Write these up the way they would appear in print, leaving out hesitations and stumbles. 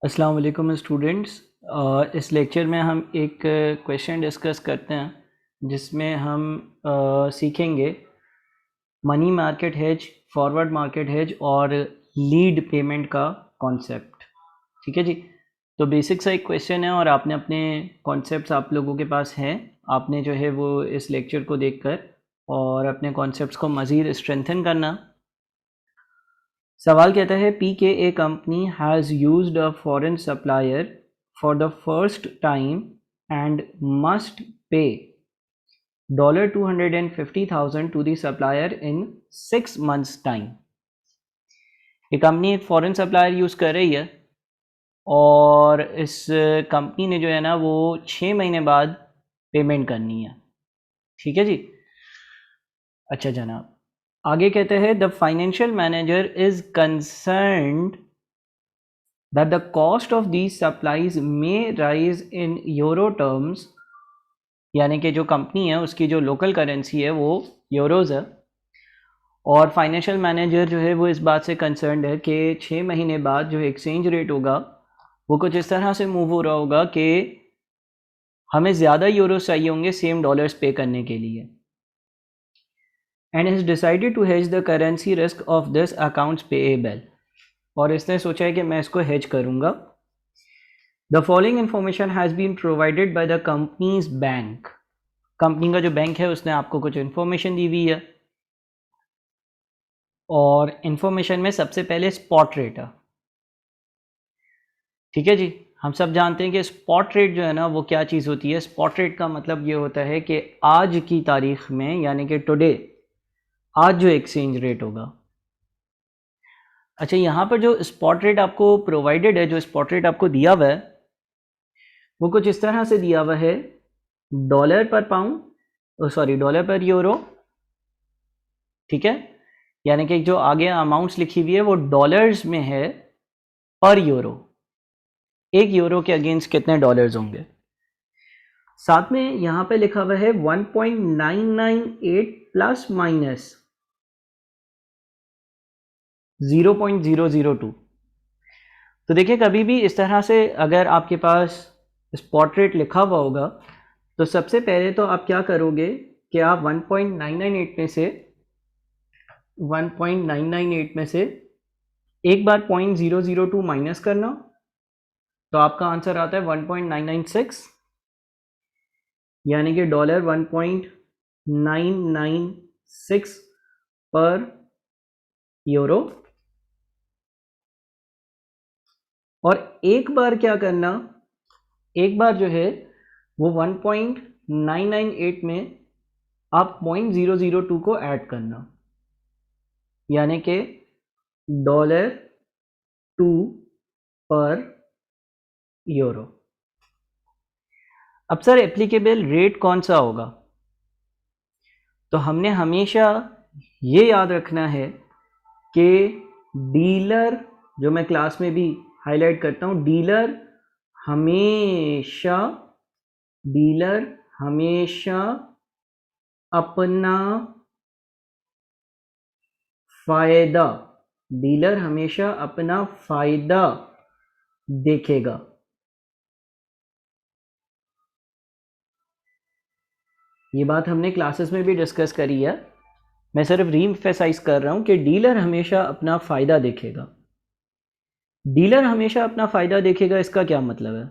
अस्सलाम वालेकुम स्टूडेंट्स। इस लेक्चर में हम एक क्वेश्चन डिस्कस करते हैं जिसमें हम सीखेंगे money market hedge, forward market hedge और लीड पेमेंट का कॉन्सेप्ट। ठीक है जी। तो बेसिक सा एक क्वेश्चन है और आपने अपने कॉन्सेप्ट्स आप लोगों के पास हैं। आपने जो है वो इस लेक्चर को देखकर और अपने कॉन्सेप्ट्स को मज़ीद स्ट्रेंथन करना। सवाल कहता है पी के ए company has used a foreign supplier for the first time and must pay $250,000 to the supplier in 6 months time. ये कंपनी एक फॉरेन सप्लायर यूज़ कर रही है और इस कंपनी ने जो है ना वो 6 महीने बाद पेमेंट करनी है। ठीक है जी। अच्छा जनाब, आगे कहते हैं the financial manager is concerned that the cost of these supplies may rise in euro terms, यानी कि जो कंपनी है उसकी जो लोकल करेंसी है वो यूरोज़ है और फाइनेंशियल मैनेजर जो है वो इस बात से कंसर्न्ड है कि 6 महीने बाद जो एक्सचेंज रेट होगा वो कुछ इस तरह से मूव हो रहा होगा कि हमें ज़्यादा यूरोज चाहिए होंगे सेम डॉलर्स पे करने के लिए। And has decided to hedge the currency risk of this accounts payable, और इसने सोचा है कि मैं इसको हेज करूँगा। The following information has been provided by the company's bank. Company का जो बैंक है उसने आपको कुछ इन्फॉर्मेशन दी हुई है और इन्फॉर्मेशन में सबसे पहले स्पॉट रेट है। ठीक है जी। हम सब जानते हैं कि स्पॉट रेट जो है ना वो क्या चीज़ होती है। स्पॉट रेट का मतलब ये होता है कि आज की तारीख में, यानी कि टुडे, आज जो एक्सचेंज रेट होगा। अच्छा, यहाँ पर जो स्पॉट रेट आपको प्रोवाइडेड है, जो स्पॉट रेट आपको दिया हुआ है वो कुछ इस तरह से दिया हुआ है, डॉलर पर पाउंड, सॉरी डॉलर पर यूरो। ठीक है, यानी कि जो आगे अमाउंट्स लिखी हुई है वो डॉलर्स में है पर यूरो। एक यूरो के अगेंस्ट कितने डॉलर्स होंगे। साथ में यहाँ पे लिखा हुआ है 1.998 प्लस माइनस 0.002। तो देखिए, कभी भी इस तरह से अगर आपके पास स्पॉट रेट लिखा हुआ होगा तो सबसे पहले तो आप क्या करोगे कि आप 1.998 में से एक बार 0.002 माइनस करना, तो आपका आंसर आता है 1.996, यानी कि डॉलर 1.996 पर यूरो। और एक बार क्या करना, एक बार जो है वो 1.998 में आप 0.002 को ऐड करना, यानी कि $2 पर यूरो। अब सर एप्लीकेबल रेट कौन सा होगा, तो हमने हमेशा ये याद रखना है कि डीलर, जो मैं क्लास में भी हाईलाइट करता हूँ, डीलर हमेशा अपना फायदा, डीलर हमेशा अपना फायदा देखेगा। ये बात हमने क्लासेस में भी डिस्कस करी है, मैं सिर्फ रीएम्फेसाइज कर रहा हूं कि डीलर हमेशा अपना फायदा देखेगा। डीलर हमेशा अपना फायदा देखेगा, इसका क्या मतलब है।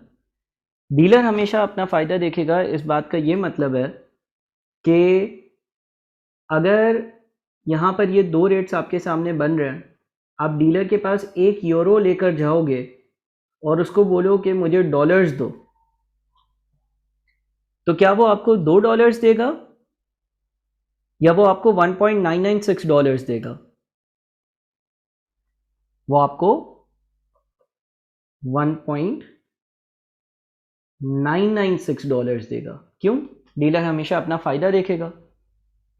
डीलर हमेशा अपना फायदा देखेगा, इस बात का ये मतलब है कि अगर यहाँ पर ये दो रेट्स आपके सामने बन रहे हैं, आप डीलर के पास 1 यूरो लेकर जाओगे और उसको बोलो कि मुझे डॉलर्स दो, तो क्या वो आपको $2 देगा या वो आपको $1.996 देगा। वो आपको $1.996 देगा। क्यों? डीलर हमेशा अपना फायदा देखेगा।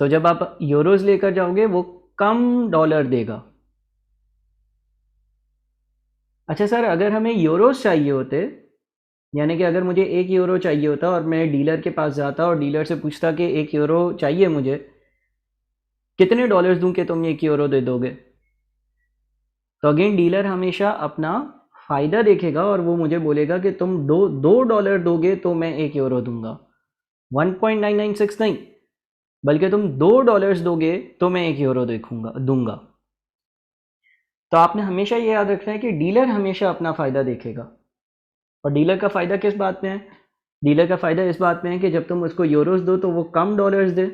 तो जब आप यूरोज लेकर जाओगे वो कम डॉलर देगा। अच्छा सर, अगर हमें यूरोज चाहिए होते, यानी कि अगर मुझे 1 यूरो चाहिए होता और मैं डीलर के पास जाता और डीलर से पूछता कि 1 यूरो चाहिए मुझे, कितने डॉलर्स दूं कि तुम 1 यूरो दे दोगे, तो अगेन डीलर हमेशा अपना फ़ायदा देखेगा और वो मुझे बोलेगा कि तुम दो डॉलर दोगे तो मैं 1 यूरो दूंगा, 1.996 नहीं, बल्कि तुम $2 दोगे तो मैं 1 यूरो दूंगा। तो आपने हमेशा ये याद रखना है कि डीलर हमेशा अपना फ़ायदा देखेगा। और डीलर का फ़ायदा किस बात में है? डीलर का फ़ायदा इस बात में है कि जब तुम उसको यूरोस दो तो वो कम डॉलर्स दे,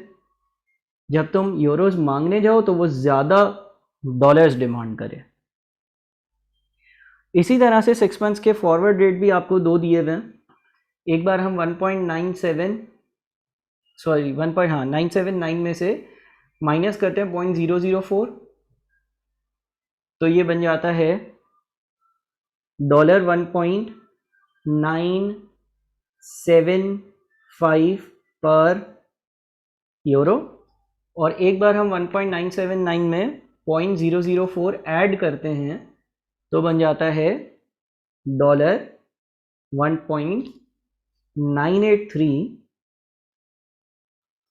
जब तुम यूरोस मांगने जाओ तो वो ज़्यादा डॉलर्स डिमांड करे। इसी तरह से 6 मंथ्स के फॉरवर्ड रेट भी आपको दो दिए हुए हैं। एक बार हम 1.979 में से माइनस करते हैं 0.004, तो ये बन जाता है $1.975 पर यूरो। और एक बार हम 1.979 में 0.004 ऐड करते हैं तो बन जाता है $1.983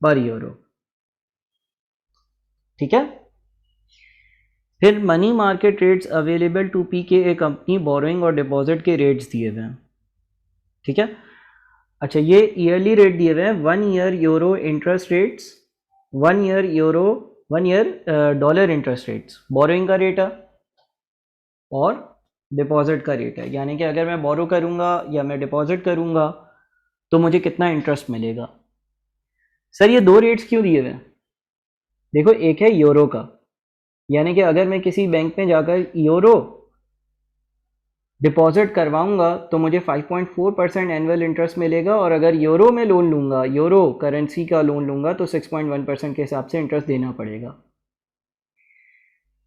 पर यूरो। ठीक है। फिर money market rates available to P के ए कंपनी बोरोइंग और डिपॉजिट के रेट्स दिए हुए हैं। ठीक है। अच्छा, ये ईयरली रेट दिए हुए हैं। 1 year euro interest rates, 1 year dollar interest rates, borrowing का रेट है और डिपॉजिट का रेट है। यानी कि अगर मैं बोरो करूंगा या मैं डिपॉजिट करूंगा तो मुझे कितना इंटरेस्ट मिलेगा। सर ये दो रेट्स क्यों दिए हुए हैं? देखो, एक है यूरो का, यानी कि अगर मैं किसी बैंक में जाकर यूरो डिपॉजिट करवाऊंगा तो मुझे 5.4% एनुअल इंटरेस्ट मिलेगा, और अगर यूरो में लोन लूंगा, यूरो करेंसी का लोन लूंगा तो 6.1% के हिसाब से इंटरेस्ट देना पड़ेगा।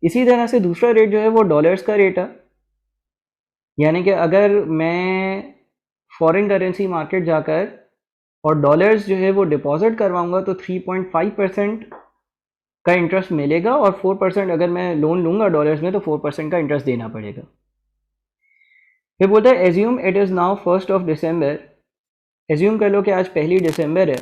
इसी तरह से दूसरा रेट जो है वो डॉलर्स का रेट है। यानी कि अगर मैं फॉरेन करेंसी मार्केट जाकर और डॉलर्स जो है वो डिपॉजिट करवाऊंगा तो 3.5% का इंटरेस्ट मिलेगा, और 4% अगर मैं लोन लूंगा डॉलर्स में तो 4% का इंटरेस्ट देना पड़ेगा। फिर बोलता है assume it is now 1st of December, assume कर लो कि आज 1 दिसंबर है,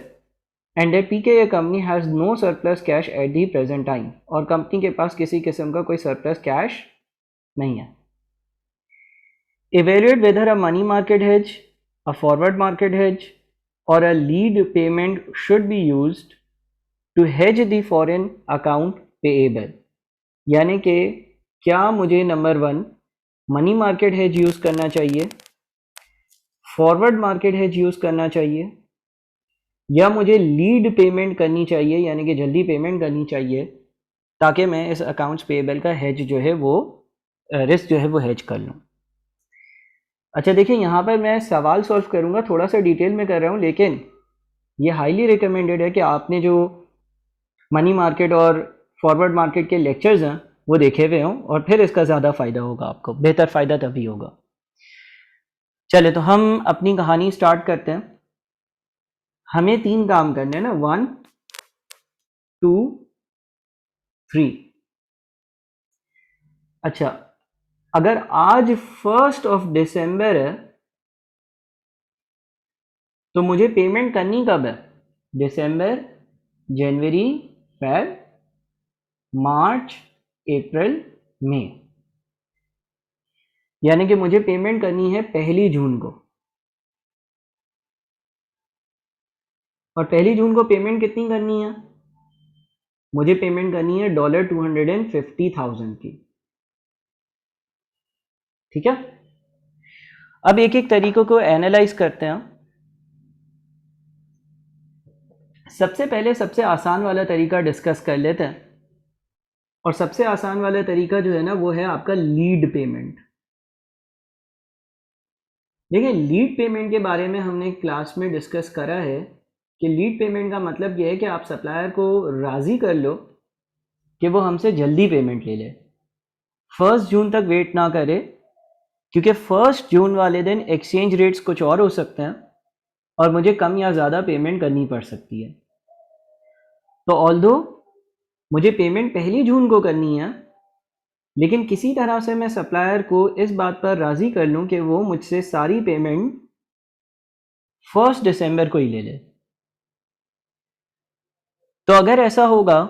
एंड पी के ये company has no surplus cash at the present time, और कंपनी के पास किसी किस्म का कोई सरप्लस कैश नहीं है। Evaluate whether a money market hedge, a forward market hedge और a lead payment should be used to hedge the foreign account payable. यानी कि क्या मुझे number 1 money market hedge use करना चाहिए, फॉरवर्ड मार्केट हेज यूज़ करना चाहिए, या मुझे लीड पेमेंट करनी चाहिए यानी कि जल्दी पेमेंट करनी चाहिए, ताकि मैं इस अकाउंट्स पेएबल का हेज जो है वो रिस्क जो है वो हेज कर लूँ। अच्छा देखिए, यहाँ पर मैं सवाल सॉल्व करूँगा, थोड़ा सा डिटेल में कर रहा हूँ, लेकिन ये हाईली रिकमेंडेड है कि आपने जो मनी मार्केट और फॉरवर्ड मार्केट के लेक्चर्स हैं वो देखे हुए हों, और फिर इसका ज़्यादा फ़ायदा होगा आपको, बेहतर फ़ायदा तभी होगा। चले तो हम अपनी कहानी स्टार्ट करते हैं। हमें 3 काम करने हैं ना, 1 2 3। अच्छा, अगर आज 1st ऑफ दिसंबर है तो मुझे पेमेंट करनी कब है? दिसंबर, जनवरी, फेब, मार्च, अप्रैल, मई। यानी कि मुझे पेमेंट करनी है 1 जून को, और 1 जून को पेमेंट कितनी करनी है? मुझे पेमेंट करनी है $250,000 की। ठीक है। अब एक एक तरीकों को एनालाइज करते हैं। सबसे पहले सबसे आसान वाला तरीका डिस्कस कर लेते हैं, और सबसे आसान वाला तरीका जो है ना वो है आपका लीड पेमेंट। देखिए, लीड पेमेंट के बारे में हमने क्लास में डिस्कस करा है कि लीड पेमेंट का मतलब यह है कि आप सप्लायर को राज़ी कर लो कि वो हमसे जल्दी पेमेंट ले ले, 1 जून तक वेट ना करे, क्योंकि 1 जून वाले दिन एक्सचेंज रेट्स कुछ और हो सकते हैं और मुझे कम या ज़्यादा पेमेंट करनी पड़ सकती है। तो ऑल्दो मुझे पेमेंट 1 जून को करनी है, लेकिन किसी तरह से मैं सप्लायर को इस बात पर राज़ी कर लूँ कि वो मुझसे सारी पेमेंट 1 दिसंबर को ही ले ले। तो अगर ऐसा होगा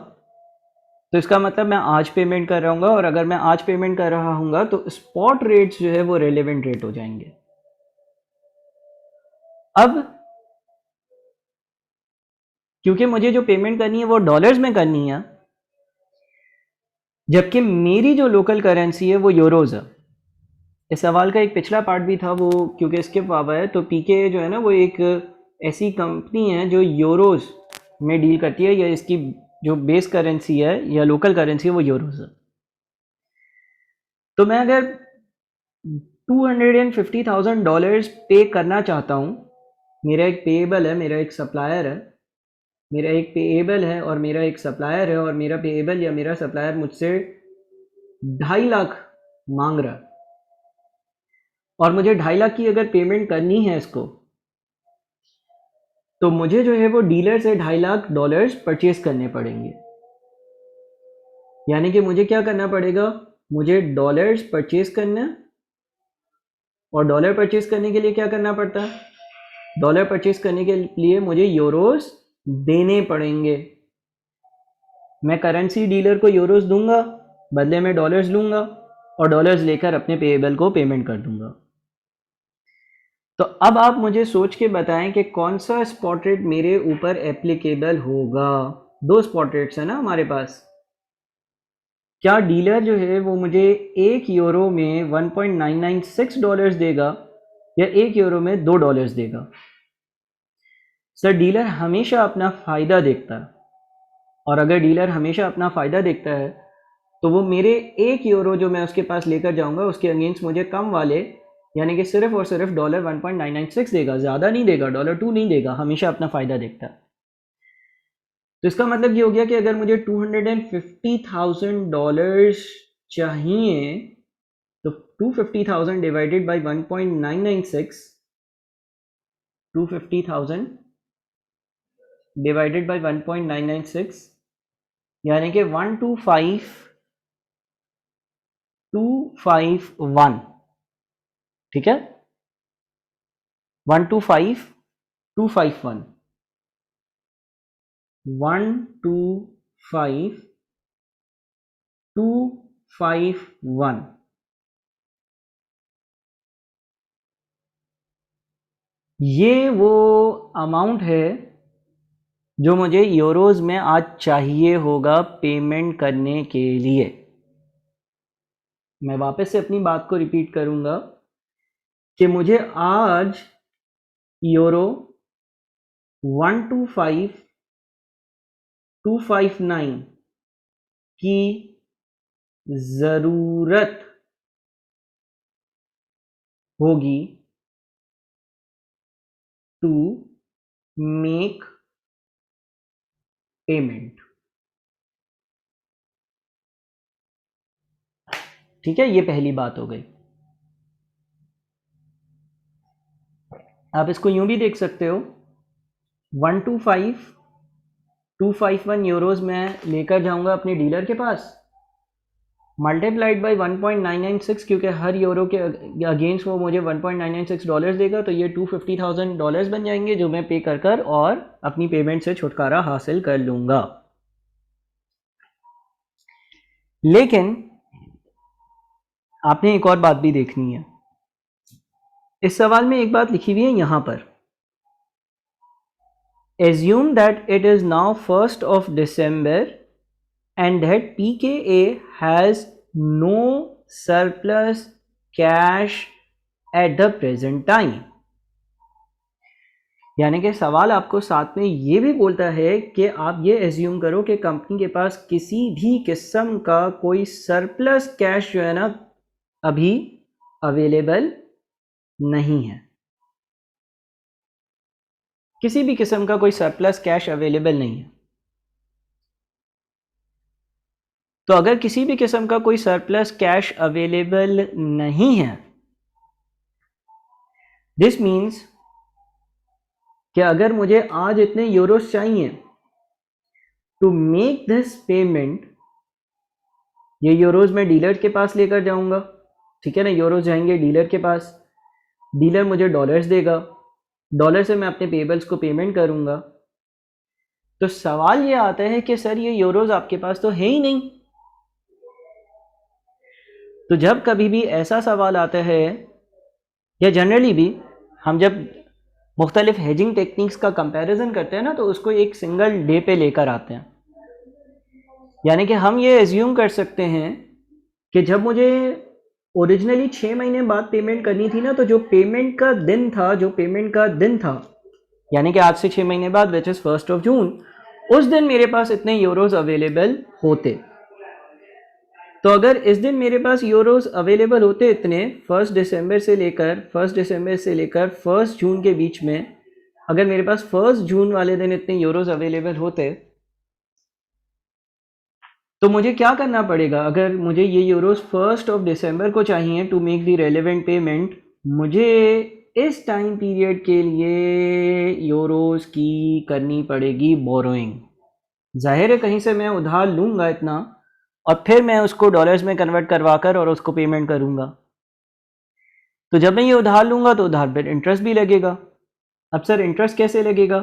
तो इसका मतलब मैं आज पेमेंट कर रहा हूँगा, और अगर मैं आज पेमेंट कर रहा हूँगा तो स्पॉट रेट्स जो है वो रेलेवेंट रेट हो जाएंगे। अब क्योंकि मुझे जो पेमेंट करनी है वो डॉलर्स में करनी है, जबकि मेरी जो लोकल करेंसी है वो यूरोज है। इस सवाल का एक पिछला पार्ट भी था, वो क्योंकि स्किप हुआ है, तो पीके जो है ना वो एक ऐसी कंपनी है जो यूरोज में डील करती है, या इसकी जो बेस करेंसी है या लोकल करेंसी है वो यूरोज है। तो मैं अगर $250,000 पे करना चाहता हूँ, मेरा एक पेएबल है, मेरा एक सप्लायर है, मेरा एक पेएबल है और मेरा एक सप्लायर है, और मेरा पेएबल या मेरा सप्लायर मुझसे 2.5 लाख मांग रहा है, और मुझे 2.5 लाख की अगर पेमेंट करनी है इसको, तो मुझे जो है वो डीलर से $2.5 लाख परचेज करने पड़ेंगे। यानी कि मुझे क्या करना पड़ेगा, मुझे डॉलर्स परचेज करना, और डॉलर परचेज करने के लिए क्या करना पड़ता है, डॉलर परचेज करने के लिए मुझे यूरोस देने पड़ेंगे। मैं करेंसी डीलर को यूरोस दूंगा, बदले में डॉलर्स लूंगा, और डॉलर्स लेकर अपने पेएबल को पेमेंट कर दूंगा। तो अब आप मुझे सोच के बताएं कि कौन सा स्पॉट रेट मेरे ऊपर एप्लीकेबल होगा। दो स्पॉट रेट्स है ना हमारे पास। क्या डीलर जो है वो मुझे 1 यूरो में $1.996 देगा, या 1 यूरो में $2 देगा? सर, डीलर हमेशा अपना फ़ायदा देखता है, और अगर डीलर हमेशा अपना फ़ायदा देखता है तो वो मेरे 1 यूरो जो मैं उसके पास लेकर जाऊंगा उसके अगेंस्ट मुझे कम वाले, यानी कि सिर्फ और सिर्फ $1.996 देगा, ज़्यादा नहीं देगा, $2 नहीं देगा, हमेशा अपना फ़ायदा देखता है। तो इसका मतलब ये हो गया कि अगर मुझे $250,000 चाहिए, तो 250,000 डिवाइडेड बाई 1.996, 250,000 डिवाइडेड बाई 1.996, यानी कि 125,251, ठीक है, 125,251, 125,251। ये वो अमाउंट है जो मुझे यूरोज में आज चाहिए होगा पेमेंट करने के लिए। मैं वापस से अपनी बात को रिपीट करूंगा कि मुझे आज यूरो 125,259 की ज़रूरत होगी टू मेक पेमेंट। ठीक है, ये पहली बात हो गई। आप इसको यूं भी देख सकते हो, 125,251 यूरोज मैं लेकर जाऊंगा अपने डीलर के पास, मल्टीप्लाइड बाई 1.996, क्योंकि हर यूरो के अगेंस्ट वो मुझे $1.996 देगा, तो ये $250,000 बन जाएंगे जो मैं पे कर कर और अपनी पेमेंट से छुटकारा हासिल कर लूंगा। लेकिन आपने एक और बात भी देखनी है। इस सवाल में एक बात लिखी हुई है यहां पर, assume that it is now 1st of December and that PKA has no surplus cash at the present time। यानी कि सवाल आपको साथ में ये भी बोलता है कि आप ये एज्यूम करो कि कंपनी के पास किसी भी किस्म का कोई सरप्लस कैश जो है ना अभी अवेलेबल नहीं है। किसी भी किस्म का कोई सरप्लस कैश अवेलेबल नहीं है। तो अगर किसी भी किस्म का कोई सरप्लस कैश अवेलेबल नहीं है, दिस मीन्स कि अगर मुझे आज इतने यूरोस चाहिए टू मेक दिस पेमेंट, ये यूरोज मैं डीलर के पास लेकर जाऊंगा, ठीक है ना, यूरोज जाएंगे डीलर के पास, डीलर मुझे डॉलर्स देगा, डॉलर से मैं अपने पेबल्स को पेमेंट करूंगा। तो सवाल ये आता है कि सर ये यूरोज आपके पास तो है ही नहीं। तो जब कभी भी ऐसा सवाल आता है, या जनरली भी हम जब मुख्तलिफ हेजिंग टेक्निक्स का कंपैरिजन करते हैं ना, तो उसको एक सिंगल डे पे लेकर आते हैं। यानी कि हम ये एज्यूम कर सकते हैं कि जब मुझे ओरिजिनली 6 महीने बाद पेमेंट करनी थी ना, तो जो पेमेंट का दिन था यानी कि आज से 6 महीने बाद विच इज़ 1 जून, उस दिन मेरे पास इतने यूरोज अवेलेबल होते। तो अगर इस दिन मेरे पास यूरोज अवेलेबल होते इतने 1 दिसंबर से लेकर 1 जून के बीच में, अगर मेरे पास 1 जून वाले दिन इतने यूरोज अवेलेबल होते, तो मुझे क्या करना पड़ेगा? अगर मुझे ये यूरोज 1 दिसंबर को चाहिए to make the relevant payment, मुझे इस टाइम पीरियड के लिए यूरोज की करनी पड़ेगी बोरोइंग। जाहिर है कहीं से मैं उधार लूँगा इतना, और फिर मैं उसको डॉलर्स में कन्वर्ट करवा कर और उसको पेमेंट करूँगा। तो जब मैं ये उधार लूँगा तो उधार पर इंटरेस्ट भी लगेगा। अब सर इंटरेस्ट कैसे लगेगा?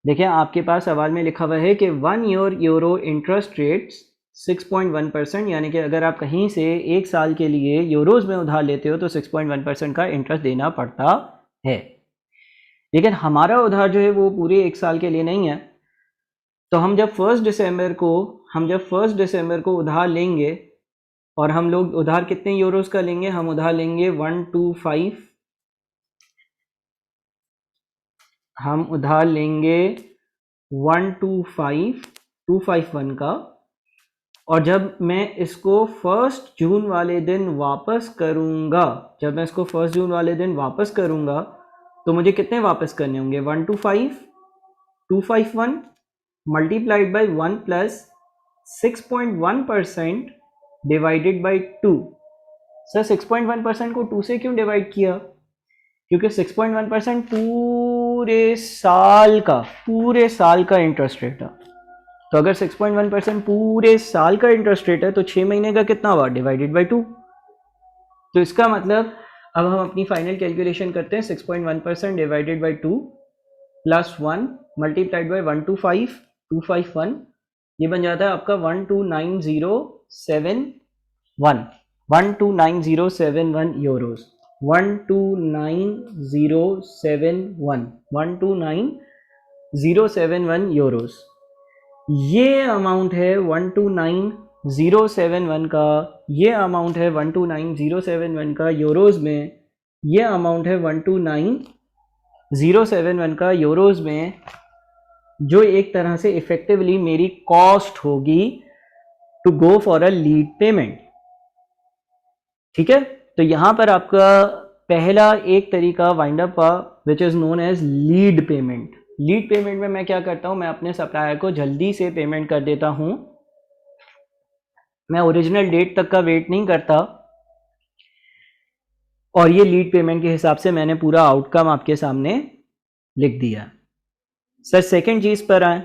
देखिए आपके पास सवाल में लिखा हुआ है कि 1 ईयर यूरो इंटरेस्ट रेट्स 6.1%, यानी कि अगर आप कहीं से 1 साल के लिए यूरोज में उधार लेते हो तो 6.1% का इंटरेस्ट देना पड़ता है। लेकिन हमारा उधार जो है वो पूरे 1 साल के लिए नहीं है। तो हम जब 1 दिसंबर को उधार लेंगे, और हम लोग उधार कितने यूरोज का लेंगे? हम उधार लेंगे 125, हम उधार लेंगे 125,251 का, और जब मैं इसको 1 जून वाले दिन वापस करूँगा, तो मुझे कितने वापस करने होंगे? 125,251 multiplied by 1 plus 6.1% divided by 2। Sir 6.1% को 2 से क्यों डिवाइड किया? क्योंकि 6.1% पूरे साल का इंटरेस्ट रेट है। तो अगर 6.1% पूरे साल का इंटरेस्ट रेट है, तो 6 महीने का कितना हुआ? Divided by 2। तो इसका मतलब अब हम अपनी फाइनल कैलकुलेशन करते हैं। 6.1% divided by 2 plus 1 multiplied by 125,251, ये बन जाता है आपका 129,071 यूरोज। 129,071 यूरोज, ये अमाउंट है 129,071 का। ये अमाउंट है 129,071 का यूरोज में। ये अमाउंट है 129,071 का यूरोज में, जो एक तरह से इफेक्टिवली मेरी कॉस्ट होगी to go for a lead payment. ठीक है, तो यहां पर आपका पहला एक तरीका वाइंड अप का which is known as lead payment. Lead payment में मैं क्या करता हूं? मैं अपने सप्लायर को जल्दी से पेमेंट कर देता हूं। मैं ओरिजिनल डेट तक का वेट नहीं करता, और ये लीड पेमेंट के हिसाब से मैंने पूरा आउटकम आपके सामने लिख दिया। सर सेकंड चीज़ पर आए,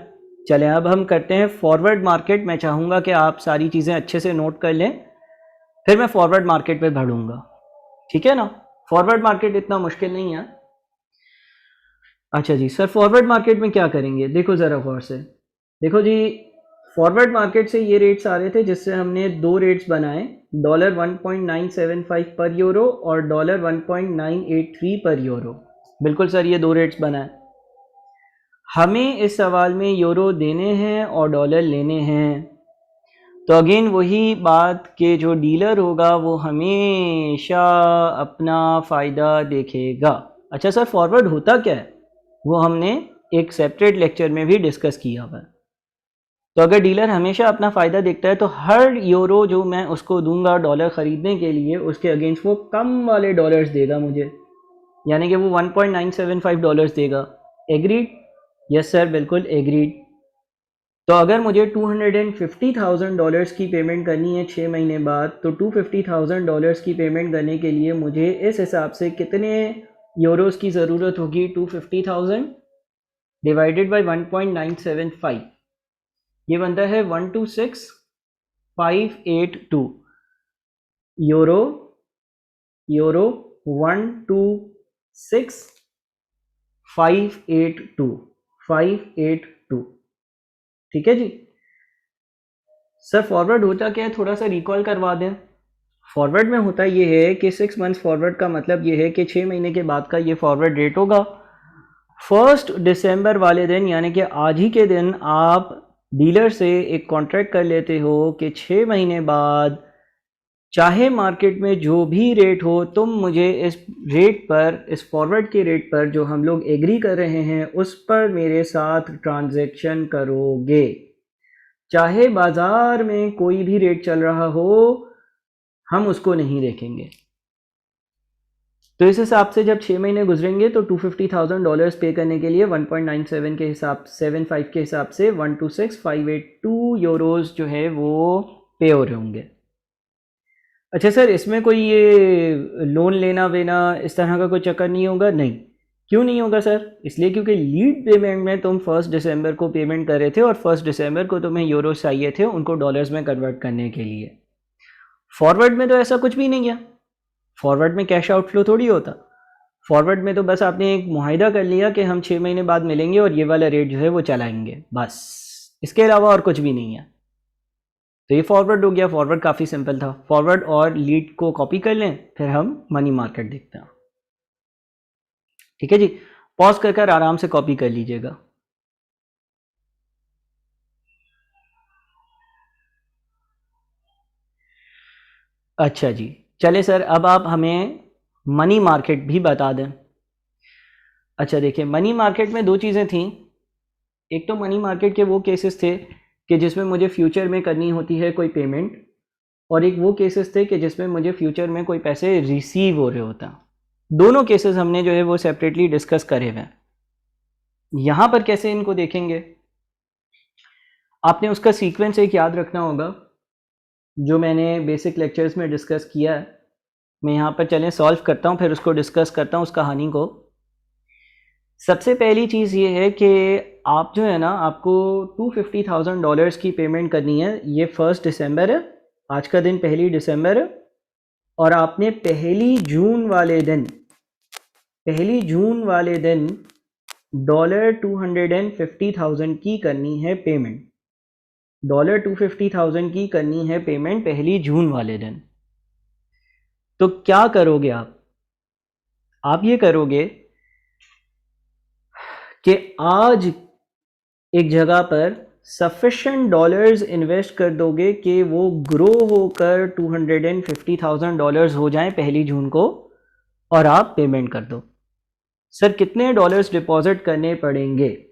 चलें अब हम करते हैं फॉरवर्ड मार्केट। मैं चाहूँगा कि आप सारी चीज़ें अच्छे से नोट कर लें, फिर मैं फॉरवर्ड मार्केट पे बढ़ूँगा। ठीक है ना? फॉरवर्ड मार्केट इतना मुश्किल नहीं है। अच्छा जी सर, फॉरवर्ड मार्केट में क्या करेंगे? देखो ज़रा गौर से देखो जी, फॉरवर्ड मार्केट से ये रेट्स आ रहे थे जिससे हमने 2 रेट्स बनाए, $1.975 पर यूरो और $1.983 पर यूरो। बिल्कुल सर, ये 2 रेट्स बनाए। हमें इस सवाल में यूरो देने हैं और डॉलर लेने हैं। तो अगेन वही बात कि जो डीलर होगा वो हमेशा अपना फ़ायदा देखेगा। अच्छा सर, फॉरवर्ड होता क्या है? वो हमने एक सेपरेट लेक्चर में भी डिस्कस किया हुआ है। तो अगर डीलर हमेशा अपना फ़ायदा देखता है, तो हर यूरो जो मैं उसको दूंगा डॉलर ख़रीदने के लिए, उसके अगेंस्ट वो कम वाले डॉलर्स देगा मुझे, यानी कि वो 1.975 डॉलर्स देगा। एग्रीड? यस सर, बिल्कुल एग्रीड। तो अगर मुझे $250,000 की पेमेंट करनी है 6 महीने बाद, तो $250,000 की पेमेंट करने के लिए मुझे इस हिसाब से कितने यूरोस की ज़रूरत होगी? 250,000 डिवाइडेड बाई 1.975, ये बनता है 126,582 यूरो। 126,582 ठीक है जी। सर फॉरवर्ड होता क्या है, थोड़ा सा रिकॉल करवा दें। फॉरवर्ड में होता ये है कि 6 मंथ्स फॉरवर्ड का मतलब ये है कि 6 महीने के बाद का ये फॉरवर्ड रेट होगा। 1 दिसंबर वाले दिन यानी कि आज ही के दिन आप डीलर से एक कॉन्ट्रैक्ट कर लेते हो कि 6 महीने बाद चाहे मार्केट में जो भी रेट हो, तुम मुझे इस रेट पर, इस फॉरवर्ड के रेट पर जो हम लोग एग्री कर रहे हैं उस पर मेरे साथ ट्रांजैक्शन करोगे। चाहे बाजार में कोई भी रेट चल रहा हो, हम उसको नहीं देखेंगे। तो इस हिसाब से जब 6 महीने गुजरेंगे तो $250,000 पे करने के लिए 1.97 के हिसाब 75 के हिसाब से 126,582 यूरोज जो है वो पे हो रहे होंगे। अच्छा सर, इसमें कोई ये लोन लेना वेना इस तरह का कोई चक्कर नहीं होगा? नहीं। क्यों नहीं होगा सर? इसलिए क्योंकि लीड पेमेंट में तुम 1 दिसंबर को पेमेंट कर रहे थे और 1 दिसंबर को तुम्हें यूरोज चाहिए थे उनको डॉलर्स में कन्वर्ट करने के लिए। फॉरवर्ड में तो ऐसा कुछ भी नहीं है। फॉरवर्ड में कैश आउटफ्लो थोड़ी होता। फॉरवर्ड में तो बस आपने एक मुआहिदा कर लिया कि हम 6 महीने बाद मिलेंगे और ये वाला रेट जो है वो चलाएंगे, बस। इसके अलावा और कुछ भी नहीं है। तो ये फॉरवर्ड हो गया। फॉरवर्ड काफ़ी सिंपल था। फॉरवर्ड और लीड को कॉपी कर लें, फिर हम मनी मार्केट देखते हैं। ठीक है जी, पॉज कर आराम से कॉपी कर लीजिएगा। अच्छा जी, चले सर, अब आप हमें मनी मार्केट भी बता दें। अच्छा देखिए, मनी मार्केट में दो चीज़ें थी। एक तो मनी मार्केट के वो केसेस थे कि जिसमें मुझे फ्यूचर में करनी होती है कोई पेमेंट, और एक वो केसेस थे कि जिसमें मुझे फ्यूचर में कोई पैसे रिसीव हो रहे होता। दोनों केसेस हमने जो है वो सेपरेटली डिस्कस करे हुए हैं। यहाँ पर कैसे इनको देखेंगे, आपने उसका सीक्वेंस एक याद रखना होगा जो मैंने बेसिक लेक्चर्स में डिस्कस किया है। मैं यहाँ पर चलें सॉल्व करता हूँ, फिर उसको डिस्कस करता हूँ उस कहानी को। सबसे पहली चीज़ ये है कि आप जो है ना, आपको $250,000 की पेमेंट करनी है। ये 1 दिसंबर है, आज का दिन 1 दिसंबर है, और आपने 1 जून वाले दिन $250,000 की करनी है पेमेंट। $250,000 की करनी है पेमेंट 1 जून वाले दिन। तो क्या करोगे आप ये करोगे कि आज एक जगह पर सफिशिएंट डॉलर्स इन्वेस्ट कर दोगे कि वो ग्रो होकर $250,000 हो जाएं 1 जून को, और आप पेमेंट कर दो। सर कितने डॉलर्स डिपॉजिट करने पड़ेंगे?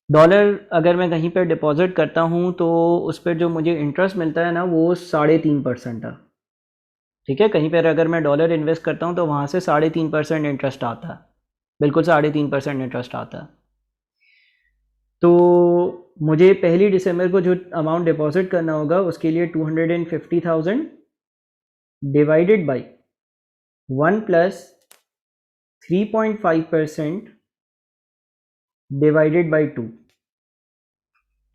डॉलर अगर मैं कहीं पर डिपॉजिट करता हूं तो उस पर जो मुझे इंटरेस्ट मिलता है ना, वो 3.5% है। ठीक है, कहीं पर अगर मैं डॉलर इन्वेस्ट करता हूं तो वहां से 3.5% इंटरेस्ट आता है। बिल्कुल 3.5% इंटरेस्ट आता है। तो मुझे 1 दिसंबर को जो अमाउंट डिपॉजिट करना होगा उसके लिए 250,000 divided by 1 plus 3.5% divided by 2।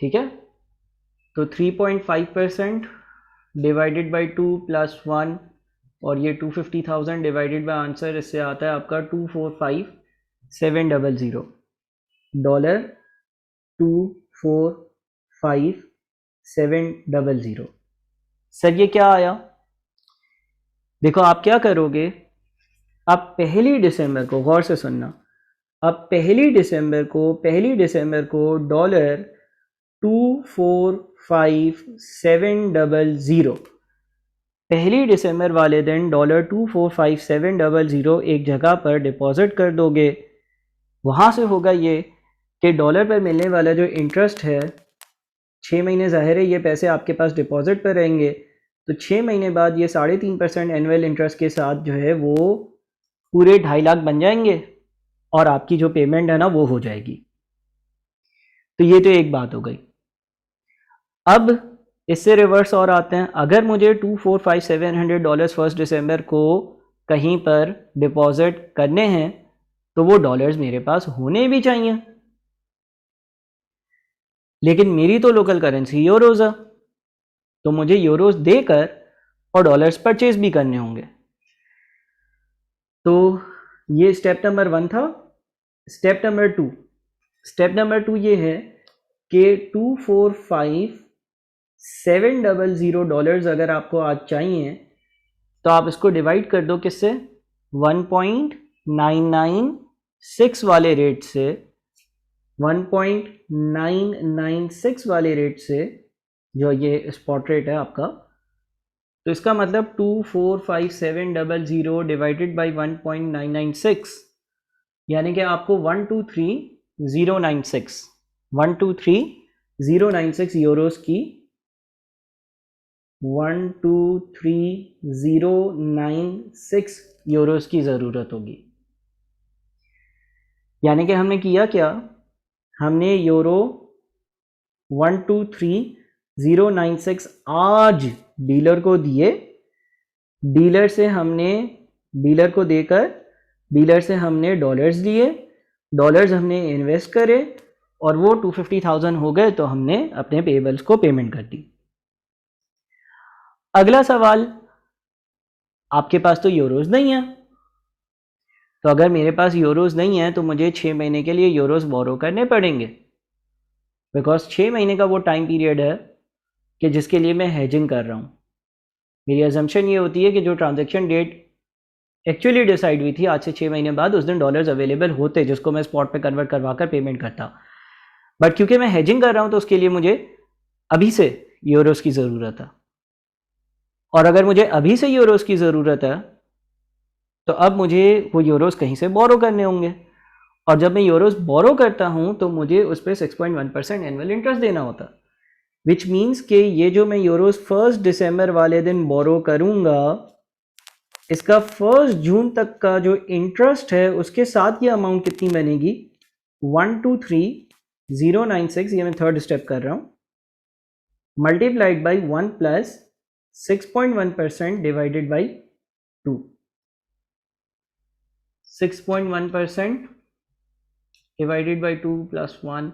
ठीक है, तो 3.5% डिवाइडेड बाई 2 प्लस 1, और ये 250,000 डिवाइडेड बाई आंसर, इससे आता है आपका $245,700 डॉलर 245,700। सर ये क्या आया? देखो आप क्या करोगे, आप 1 दिसंबर को, गौर से सुनना, अब 1 दिसंबर को डॉलर 245,700, 1 दिसंबर वाले दिन डॉलर 245,700 एक जगह पर डिपॉजिट कर दोगे। वहाँ से होगा ये कि डॉलर पर मिलने वाला जो इंटरेस्ट है, 6 महीने ज़ाहिर है ये पैसे आपके पास डिपॉजिट पर रहेंगे, तो 6 महीने बाद ये 3.5% एनुअल इंटरेस्ट के साथ जो है वो पूरे 2.5 लाख बन जाएंगे, और आपकी जो पेमेंट है ना वो हो जाएगी। तो ये तो एक बात हो गई। अब इससे रिवर्स और आते हैं, अगर मुझे $245,700 1 दिसंबर को कहीं पर डिपॉजिट करने हैं तो वो डॉलर्स मेरे पास होने भी चाहिए, लेकिन मेरी तो लोकल करेंसी यूरोज है, तो मुझे यूरोज देकर और डॉलर्स परचेज भी करने होंगे। तो ये स्टेप नंबर 1 था। स्टेप नंबर 2 ये है कि $245,700 अगर आपको आज चाहिए तो आप इसको डिवाइड कर दो किससे, 1.996 वाले रेट से, 1.996 वाले रेट से, जो ये स्पॉट रेट है आपका। तो इसका मतलब 245,700 डिवाइडेड बाई 1.996, यानी कि आपको 123,096 यूरोस की 123,096 यूरोस की ज़रूरत होगी। यानी कि हमने किया क्या, हमने यूरो 123,096 आज डीलर को दिए, डीलर को देकर डीलर से हमने डॉलर्स लिए, डॉलर्स हमने इन्वेस्ट करे और वो 250,000 हो गए तो हमने अपने पेबल्स को पेमेंट कर दी। अगला सवाल, आपके पास तो यूरोज नहीं है, तो अगर मेरे पास यूरोज नहीं है तो मुझे 6 महीने के लिए यूरोज बोरो करने पड़ेंगे, बिकॉज 6 महीने का वो टाइम पीरियड है कि जिसके लिए मैं हेजिंग कर रहा हूँ। मेरी अजम्पशन ये होती है कि जो ट्रांजैक्शन डेट एक्चुअली डिसाइड हुई थी आज से 6 महीने बाद, उस दिन डॉलर्स अवेलेबल होते जिसको मैं स्पॉट पे कन्वर्ट करवा कर पेमेंट करता। बट क्योंकि मैं हेजिंग कर रहा हूँ तो उसके लिए मुझे अभी से यूरोस की ज़रूरत है, और अगर मुझे अभी से यूरोस की ज़रूरत है तो अब मुझे वो यूरोस कहीं से बोरो करने होंगे, और जब मैं यूरोस बोरो करता हूँ तो मुझे उस पर 6.1% एनुअल इंटरेस्ट देना होता, विच मीन्स कि ये जो मैं यूरोस 1 दिसंबर वाले दिन बोरो करूँगा, इसका 1 जून तक का जो इंटरेस्ट है उसके साथ ये अमाउंट कितनी बनेगी, 123,096, ये मैं थर्ड स्टेप कर रहा हूँ, multiplied by 1 plus 6.1% divided by 2, 6.1% divided by 2 plus 1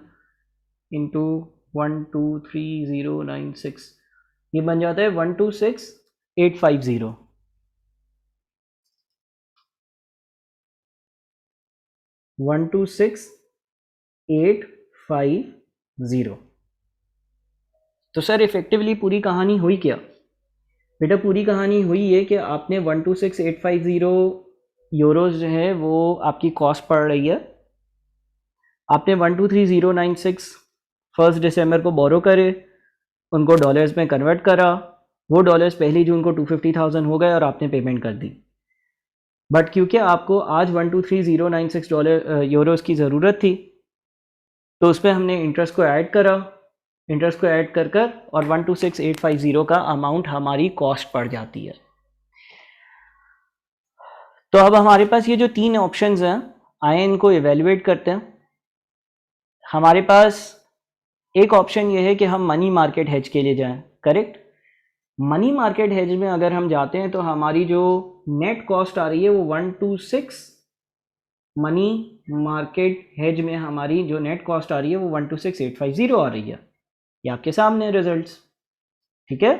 into 123,096, ये बन जाता है 126,850। 126,850। तो सर इफेक्टिवली पूरी कहानी हुई क्या? बेटा पूरी कहानी हुई है कि आपने 126,850 यूरोज जो है वो आपकी कॉस्ट पड़ रही है, आपने 123,096 1 दिसंबर को बोरो करे, उनको डॉलर्स में कन्वर्ट करा, वो डॉलर्स 1 जून को 250,000 हो गए और आपने पेमेंट कर दी। बट क्योंकि आपको आज 123,096 यूरोस की ज़रूरत थी तो उसमें हमने इंटरेस्ट को ऐड करा, इंटरेस्ट को ऐड कर कर और 126,850 का अमाउंट हमारी कॉस्ट पड़ जाती है। तो अब हमारे पास ये जो 3 ऑप्शंस हैं, आए इनको इवेल्युएट करते हैं। हमारे पास एक ऑप्शन ये है कि हम मनी मार्केट हेज के लिए जाएं, करेक्ट। मनी मार्केट हेज में अगर हम जाते हैं तो हमारी जो नेट कॉस्ट आ रही है वो 126, मनी मार्केट हेज में हमारी जो नेट कॉस्ट आ रही है वो 126,850 आ रही है। ये आपके सामने रिजल्ट्स, ठीक है।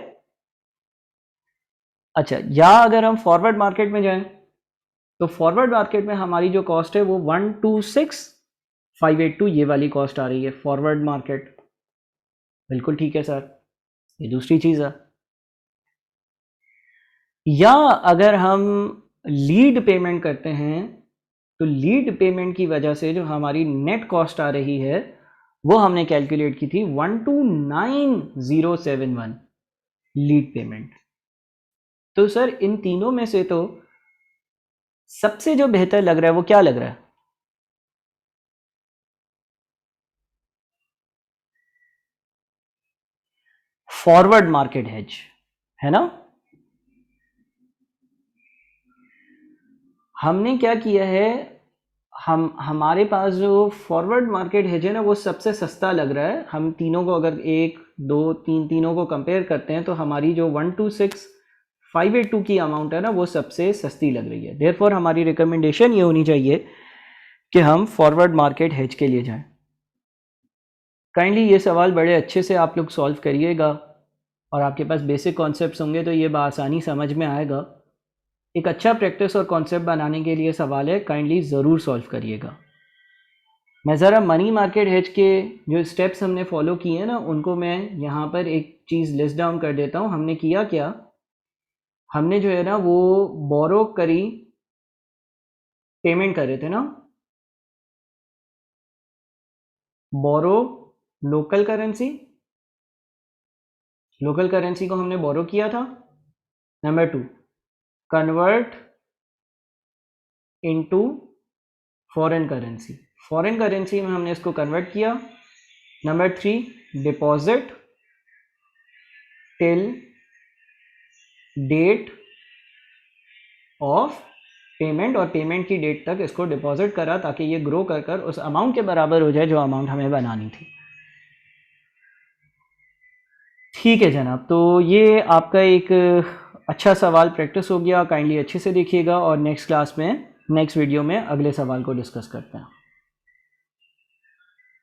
अच्छा, या अगर हम फॉरवर्ड मार्केट में जाएं तो फॉरवर्ड मार्केट में हमारी जो कॉस्ट है वो 126,582 ये वाली कॉस्ट आ रही है फॉरवर्ड मार्केट। बिल्कुल ठीक है सर, ये दूसरी चीज़ है। या अगर हम लीड पेमेंट करते हैं तो लीड पेमेंट की वजह से जो हमारी नेट कॉस्ट आ रही है वो हमने कैलकुलेट की थी 129,071 लीड पेमेंट। तो सर इन तीनों में से तो सबसे जो बेहतर लग रहा है वो क्या लग रहा है? फॉरवर्ड मार्केट हेज, है ना। हमने क्या किया है, हमारे पास जो फॉरवर्ड मार्केट हेज है ना वो सबसे सस्ता लग रहा है। हम तीनों को अगर 1 2 3 तीनों को कंपेयर करते हैं तो हमारी जो 126,582 की अमाउंट है ना वो सबसे सस्ती लग रही है। देयरफॉर हमारी रिकमेंडेशन ये होनी चाहिए कि हम फॉरवर्ड मार्केट हेज के लिए जाएं। काइंडली ये सवाल बड़े अच्छे से आप लोग सॉल्व करिएगा और आपके पास बेसिक कॉन्सेप्ट्स होंगे तो ये बआसानी समझ में आएगा। एक अच्छा प्रैक्टिस और कॉन्सेप्ट बनाने के लिए सवाल है, काइंडली ज़रूर सॉल्व करिएगा। मैं ज़रा मनी मार्केट हेज के जो स्टेप्स हमने फॉलो किए हैं ना, उनको मैं यहाँ पर एक चीज़ लिस्ट डाउन कर देता हूँ। हमने किया क्या, हमने जो है ना वो बोरो करी, पेमेंट कर रहे थे ना, borrow local currency, local currency को हमने बोरो किया था। नंबर 2, convert into foreign currency, foreign currency में हमने इसको कन्वर्ट किया। Number 3, deposit till date of payment, और पेमेंट की डेट तक इसको डिपॉजिट करा ताकि ये ग्रो कर कर उस अमाउंट के बराबर हो जाए जो अमाउंट हमें बनानी थी। ठीक है जनाब, तो ये आपका एक अच्छा सवाल प्रैक्टिस हो गया। काइंडली अच्छे से देखिएगा और नेक्स्ट क्लास में, नेक्स्ट वीडियो में अगले सवाल को डिस्कस करते हैं।